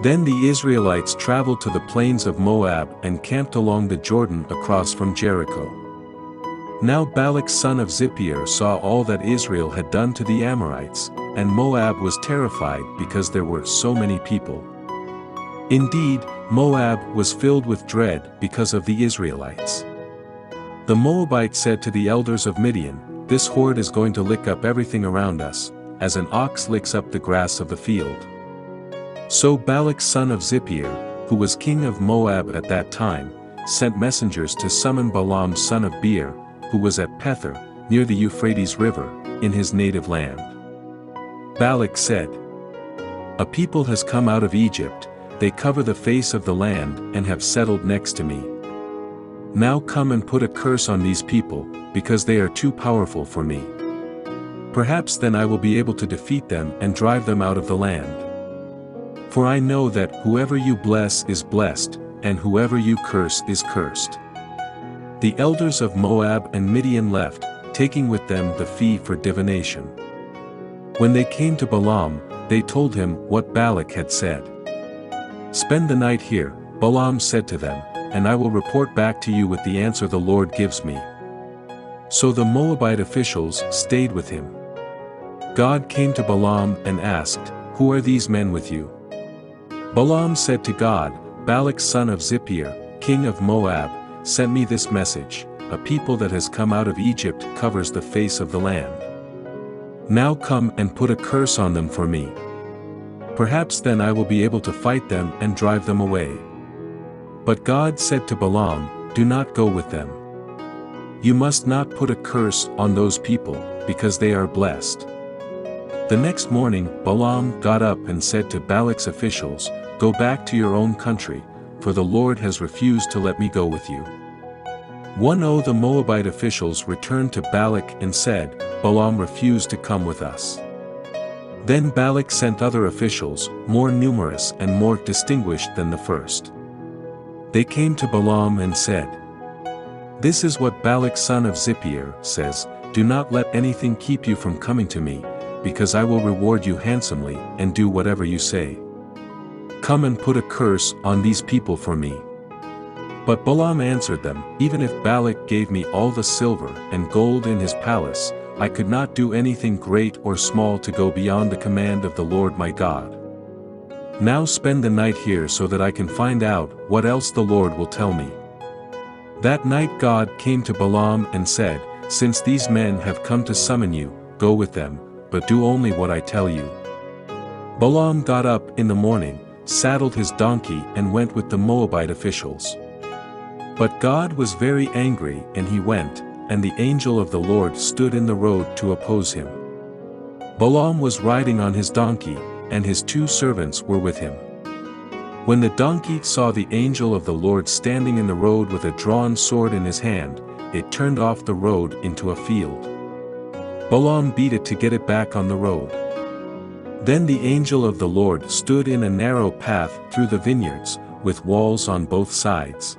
Then the Israelites traveled to the plains of Moab and camped along the Jordan across from Jericho. Now Balak son of Zippor saw all that Israel had done to the Amorites, and Moab was terrified because there were so many people. Indeed, Moab was filled with dread because of the Israelites. The Moabite said to the elders of Midian, "This horde is going to lick up everything around us, as an ox licks up the grass of the field." So Balak son of Zippor, who was king of Moab at that time, sent messengers to summon Balaam son of Beor, who was at Pethor, near the Euphrates River, in his native land. Balak said, "A people has come out of Egypt, they cover the face of the land and have settled next to me. Now come and put a curse on these people, because they are too powerful for me. Perhaps then I will be able to defeat them and drive them out of the land. For I know that whoever you bless is blessed, and whoever you curse is cursed." The elders of Moab and Midian left, taking with them the fee for divination. When they came to Balaam, they told him what Balak had said. "Spend the night here," Balaam said to them, "and I will report back to you with the answer the Lord gives me." So the Moabite officials stayed with him. God came to Balaam and asked, "Who are these men with you?" Balaam said to God, "Balak son of Zippor, king of Moab, sent me this message, a people that has come out of Egypt covers the face of the land. Now come and put a curse on them for me. Perhaps then I will be able to fight them and drive them away." But God said to Balaam, "Do not go with them. You must not put a curse on those people, because they are blessed." The next morning Balaam got up and said to Balak's officials, "Go back to your own country, for the Lord has refused to let me go with you." The Moabite officials returned to Balak and said, "Balaam refused to come with us." Then Balak sent other officials, more numerous and more distinguished than the first. They came to Balaam and said, "This is what Balak son of Zippor says, do not let anything keep you from coming to me, because I will reward you handsomely and do whatever you say. Come and put a curse on these people for me." But Balaam answered them, "Even if Balak gave me all the silver and gold in his palace, I could not do anything great or small to go beyond the command of the Lord my God. Now spend the night here so that I can find out what else the Lord will tell me." That night God came to Balaam and said, "Since these men have come to summon you, go with them, but do only what I tell you." Balaam got up in the morning, saddled his donkey and went with the Moabite officials. But God was very angry and he went, and the angel of the Lord stood in the road to oppose him. Balaam was riding on his donkey, and his 2 servants were with him. When the donkey saw the angel of the Lord standing in the road with a drawn sword in his hand, it turned off the road into a field. Balaam beat it to get it back on the road. Then the angel of the Lord stood in a narrow path through the vineyards, with walls on both sides.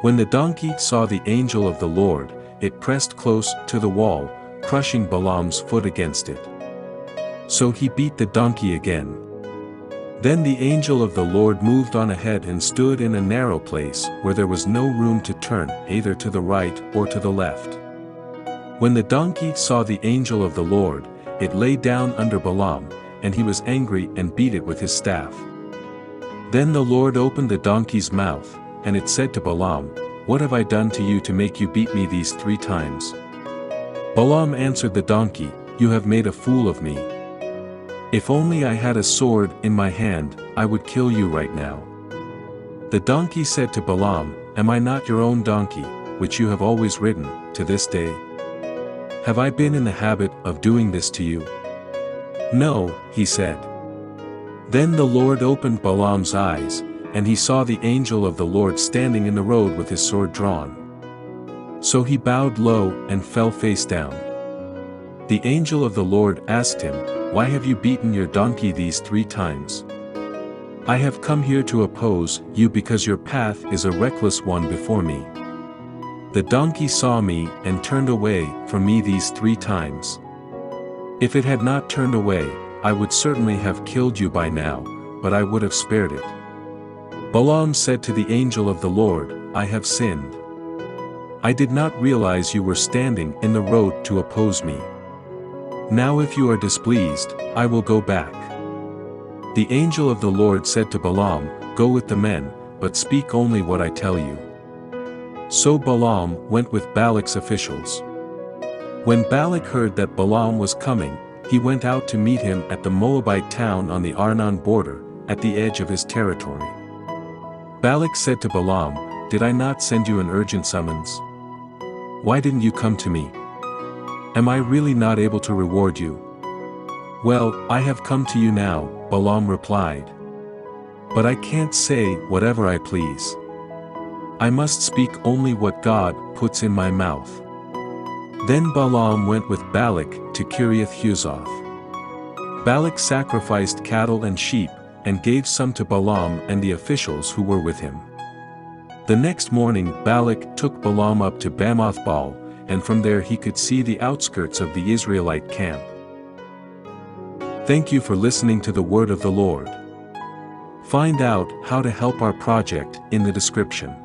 When the donkey saw the angel of the Lord, it pressed close to the wall, crushing Balaam's foot against it. So he beat the donkey again. Then the angel of the Lord moved on ahead and stood in a narrow place where there was no room to turn either to the right or to the left. When the donkey saw the angel of the Lord, it lay down under Balaam, and he was angry and beat it with his staff. Then the Lord opened the donkey's mouth, and it said to Balaam, "What have I done to you to make you beat me these 3 times?" Balaam answered the donkey, "You have made a fool of me. If only I had a sword in my hand, I would kill you right now." The donkey said to Balaam, "Am I not your own donkey, which you have always ridden, to this day? Have I been in the habit of doing this to you?" "No," he said. Then the Lord opened Balaam's eyes, and he saw the angel of the Lord standing in the road with his sword drawn. So he bowed low and fell face down. The angel of the Lord asked him, "Why have you beaten your donkey these 3 times?" "I have come here to oppose you because your path is a reckless one before me. The donkey saw me and turned away from me these 3 times. If it had not turned away, I would certainly have killed you by now, but I would have spared it. Balaam said to the angel of the Lord, I have sinned. I did not realize you were standing in the road to oppose me. Now if you are displeased, I will go back. The angel of the Lord said to Balaam, Go with the men, but speak only what I tell you. So Balaam went with Balak's officials. When Balak heard that Balaam was coming, he went out to meet him at the Moabite town on the Arnon border, at the edge of his territory. Balak said to Balaam, Did I not send you an urgent summons? Why didn't you come to me? Am I really not able to reward you? Well, I have come to you now, Balaam replied. But I can't say whatever I please. I must speak only what God puts in my mouth. Then Balaam went with Balak to Kiriath-Huzoth. Balak sacrificed cattle and sheep, and gave some to Balaam and the officials who were with him. The next morning Balak took Balaam up to Bamoth-Baal, and from there he could see the outskirts of the Israelite camp. Thank you for listening to the word of the Lord. Find out how to help our project in the description.